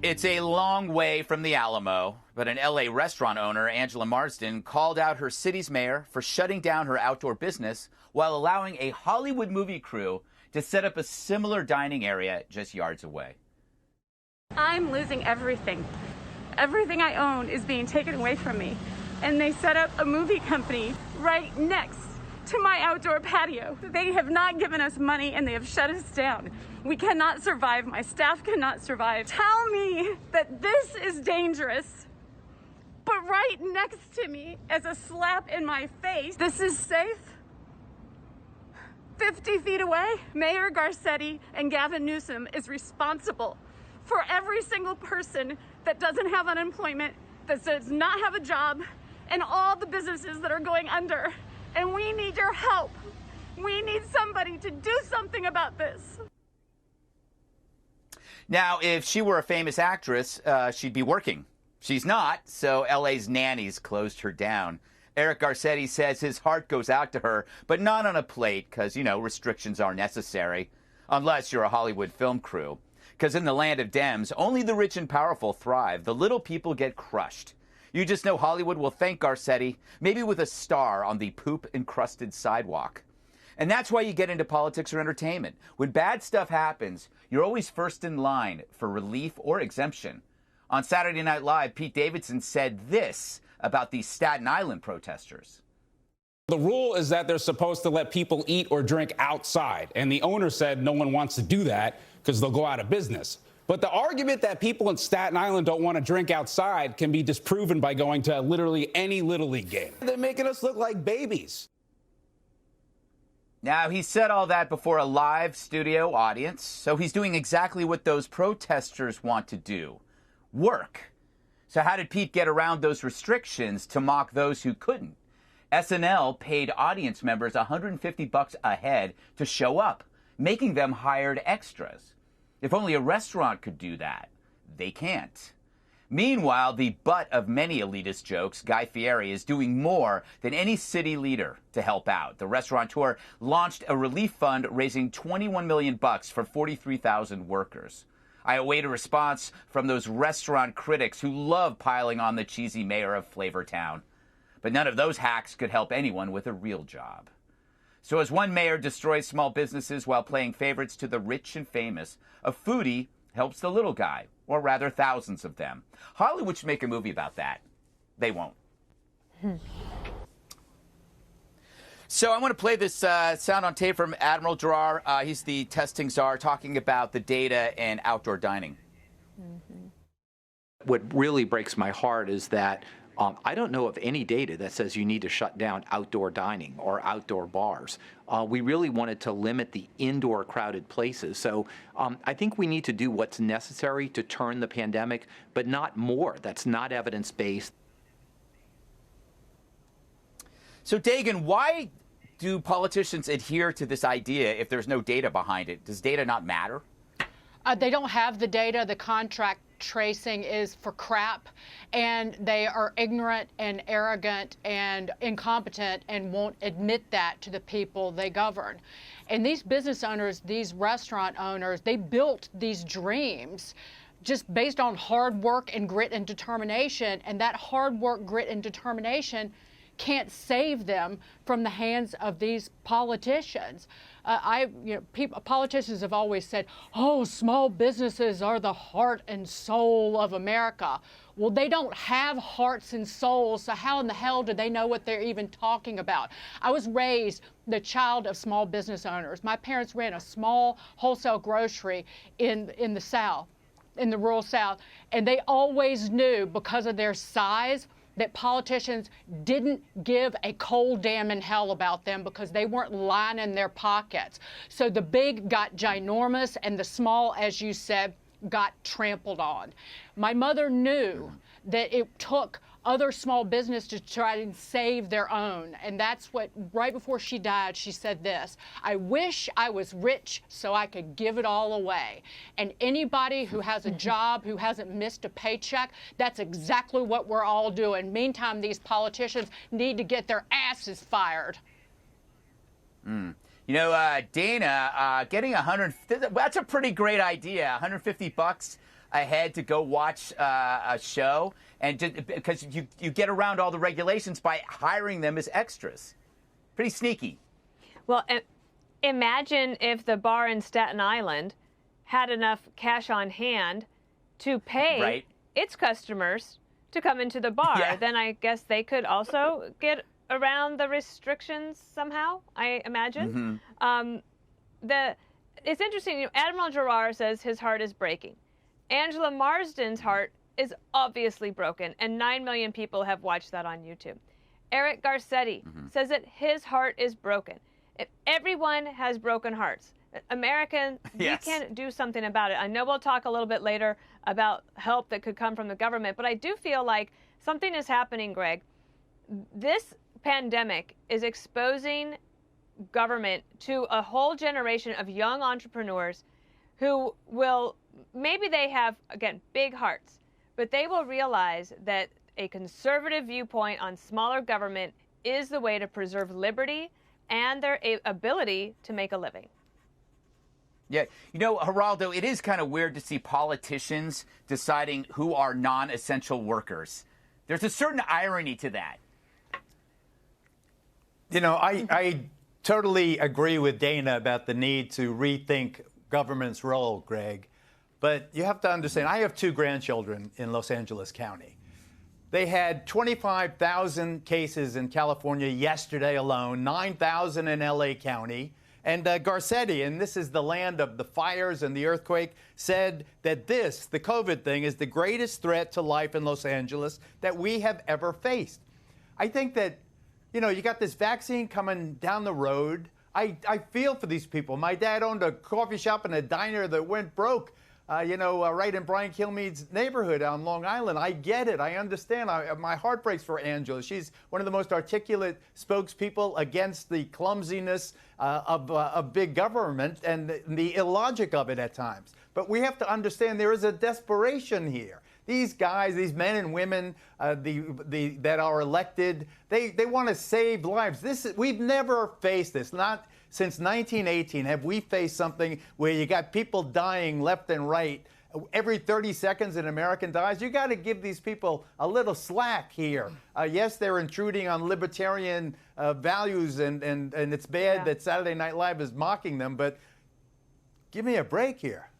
It's a long way from the Alamo, but an L.A. restaurant owner, Angela Marsden, called out her city's mayor for shutting down her outdoor business while allowing a Hollywood movie crew to set up a similar dining area just yards away. I'm losing everything. Everything I own is being taken away from me. And they set up a movie company right next to my outdoor patio. They have not given us money and they have shut us down. We cannot survive. My staff cannot survive. Tell me that this is dangerous, but right next to me as a slap in my face, this is safe. 50 feet away, Mayor Garcetti and Gavin Newsom is responsible for every single person that doesn't have unemployment, that does not have a job, and all the businesses that are going under. And we need your help. We need somebody to do something about this. Now, if she were a famous actress, she'd be working. She's not, so LA's nannies closed her down. Eric Garcetti says his heart goes out to her, but not on a plate because, you know, restrictions are necessary, unless you're a Hollywood film crew. Because in the land of Dems, only the rich and powerful thrive. The little people get crushed. You just know Hollywood will thank Garcetti, maybe with a star on the poop-encrusted sidewalk. And that's why you get into politics or entertainment. When bad stuff happens, you're always first in line for relief or exemption. On Saturday Night Live, Pete Davidson said this about these Staten Island protesters. The rule is that they're supposed to let people eat or drink outside, and the owner said no one wants to do that because they'll go out of business. But the argument that people in Staten Island don't want to drink outside can be disproven by going to literally any Little League game. They're making us look like babies. Now, he said all that before a live studio audience, so he's doing exactly what those protesters want to do, work. So how did Pete get around those restrictions to mock those who couldn't? SNL paid audience members $150 a head to show up, making them hired extras. If only a restaurant could do that. They can't. Meanwhile, the butt of many elitist jokes, Guy Fieri, is doing more than any city leader to help out. The restaurateur launched a relief fund raising $21 million for 43,000 workers. I await a response from those restaurant critics who love piling on the cheesy mayor of Flavortown. But none of those hacks could help anyone with a real job. So as one mayor destroys small businesses while playing favorites to the rich and famous, a foodie helps the little guy, or rather thousands of them. Hollywood should make a movie about that. They won't. So I want to play this sound on tape from Admiral Giroir. He's the testing czar, talking about the data and outdoor dining. What really breaks my heart is that I don't know of any data that says you need to shut down outdoor dining or outdoor bars. We really wanted to limit the indoor crowded places. So I think we need to do what's necessary to turn the pandemic, but not more. That's not evidence-based. So, Dagan, why do politicians adhere to this idea if there's no data behind it? Does data not matter? They don't have the data. The contract tracing is for crap, and they are ignorant and arrogant and incompetent and won't admit that to the people they govern. And these business owners, these restaurant owners, they built these dreams just based on hard work and grit and determination, and that hard work, grit, and determination can't save them from the hands of these politicians. Politicians have always said, oh, small businesses are the heart and soul of America. Well, they don't have hearts and souls, so how in the hell do they know what they're even talking about? I was raised the child of small business owners. My parents ran a small wholesale grocery in the South, in the rural South, and they always knew, because of their size, that politicians didn't give a cold damn in hell about them because they weren't lining their pockets. So the big got ginormous and the small, as you said, got trampled on. My mother knew that it took other small business to try and save their own. And that's what, right before she died, she said this: I wish I was rich so I could give it all away. And anybody who has a job, who hasn't missed a paycheck, that's exactly what we're all doing. Meantime, these politicians need to get their asses fired. You know, Dana, getting that's a pretty great idea. $150 ahead to go watch a show, and because you get around all the regulations by hiring them as extras. Pretty sneaky. Well, imagine if the bar in Staten Island had enough cash on hand to pay its customers to come into the bar. Yeah. Then I guess they could also get around the restrictions somehow, I imagine. It's interesting, Admiral Giroir says his heart is breaking. Angela Marsden's heart is obviously broken, and 9 million people have watched that on YouTube. Eric Garcetti says that his heart is broken. If everyone has broken hearts, American, we can do something about it. I know we'll talk a little bit later about help that could come from the government, but I do feel like something is happening, Greg. This pandemic is exposing government to a whole generation of young entrepreneurs who will, maybe they have, again, big hearts, but they will realize that a conservative viewpoint on smaller government is the way to preserve liberty and their ability to make a living. Yeah, Geraldo, it is kind of weird to see politicians deciding who are non-essential workers. There's a certain irony to that. I totally agree with Dana about the need to rethink government's role, Greg. But you have to understand, I have 2 grandchildren in Los Angeles County. They had 25,000 cases in California yesterday alone, 9,000 in LA County. And Garcetti, and this is the land of the fires and the earthquake, said that the COVID thing, is the greatest threat to life in Los Angeles that we have ever faced. I think that, you got this vaccine coming down the road. I feel for these people. My dad owned a coffee shop and a diner that went broke, right in Brian Kilmeade's neighborhood on Long Island. I get it. I understand. My heart breaks for Angela. She's one of the most articulate spokespeople against the clumsiness of big government and the illogic of it at times. But we have to understand there is a desperation here. These guys, these men and women that are elected, they want to save lives. We've never faced this. Not since 1918 have we faced something where you got people dying left and right. Every 30 seconds an American dies. You got to give these people a little slack here. Yes, they're intruding on libertarian values, and it's bad that Saturday Night Live is mocking them, but give me a break here.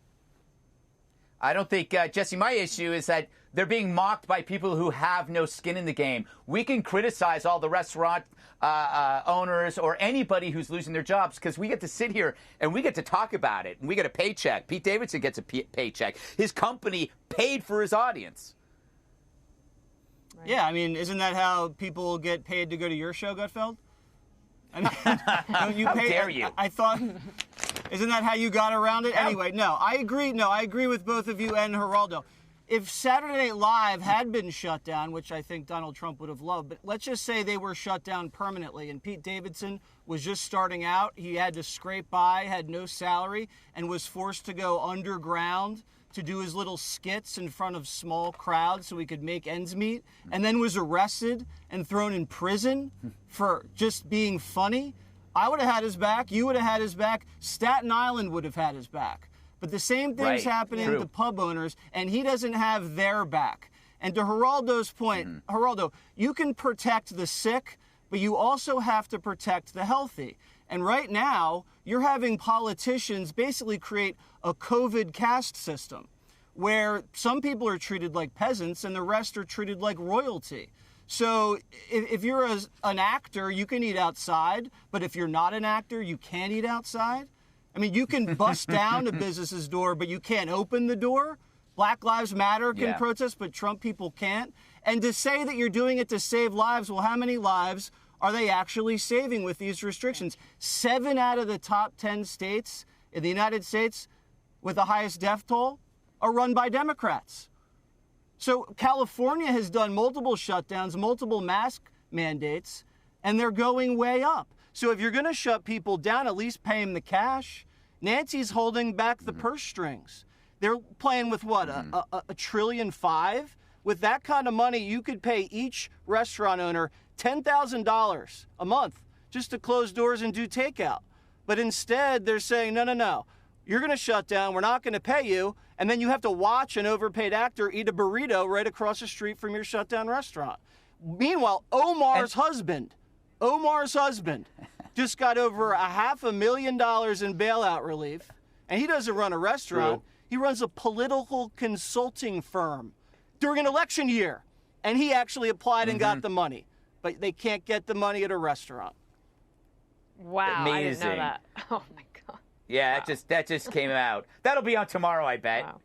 I don't think, Jesse, my issue is that they're being mocked by people who have no skin in the game. We can criticize all the restaurant owners or anybody who's losing their jobs because we get to sit here and we get to talk about it and we get a paycheck. Pete Davidson gets a paycheck. His company paid for his audience. Right. Yeah, I mean, isn't that how people get paid to go to your show, Gutfeld? I mean, How dare you? I thought... Isn't that how you got around it? Anyway, no, I agree. No, I agree with both of you and Geraldo. If Saturday Night Live had been shut down, which I think Donald Trump would have loved, but let's just say they were shut down permanently and Pete Davidson was just starting out. He had to scrape by, had no salary, and was forced to go underground to do his little skits in front of small crowds so he could make ends meet, and then was arrested and thrown in prison for just being funny. I would have had his back. You would have had his back. Staten Island would have had his back. But the same thing's happening to pub owners, and he doesn't have their back. And to Geraldo's point, Geraldo, you can protect the sick, but you also have to protect the healthy. And right now, you're having politicians basically create a COVID caste system where some people are treated like peasants and the rest are treated like royalty. So if you're an actor, you can eat outside, but if you're not an actor, you can't eat outside. I mean, you can bust down a business's door, but you can't open the door. Black Lives Matter can protest, but Trump people can't. And to say that you're doing it to save lives, well, how many lives are they actually saving with these restrictions? 7 out of the top 10 states in the United States with the highest death toll are run by Democrats. So California has done multiple shutdowns, multiple mask mandates, and they're going way up. So if you're going to shut people down, at least pay them the cash. Nancy's holding back the purse strings. They're playing with what, $1.5 trillion? With that kind of money, you could pay each restaurant owner $10,000 a month just to close doors and do takeout. But instead, they're saying, no, you're going to shut down. We're not going to pay you. And then you have to watch an overpaid actor eat a burrito right across the street from your shutdown restaurant. Meanwhile, Omar's husband just got over $500,000 in bailout relief, and he doesn't run a restaurant. True. He runs a political consulting firm during an election year, and he actually applied and got the money, but they can't get the money at a restaurant. Wow, I didn't know Amazing. that. Oh my God. Yeah, that just came out. That'll be on tomorrow, I bet. Wow.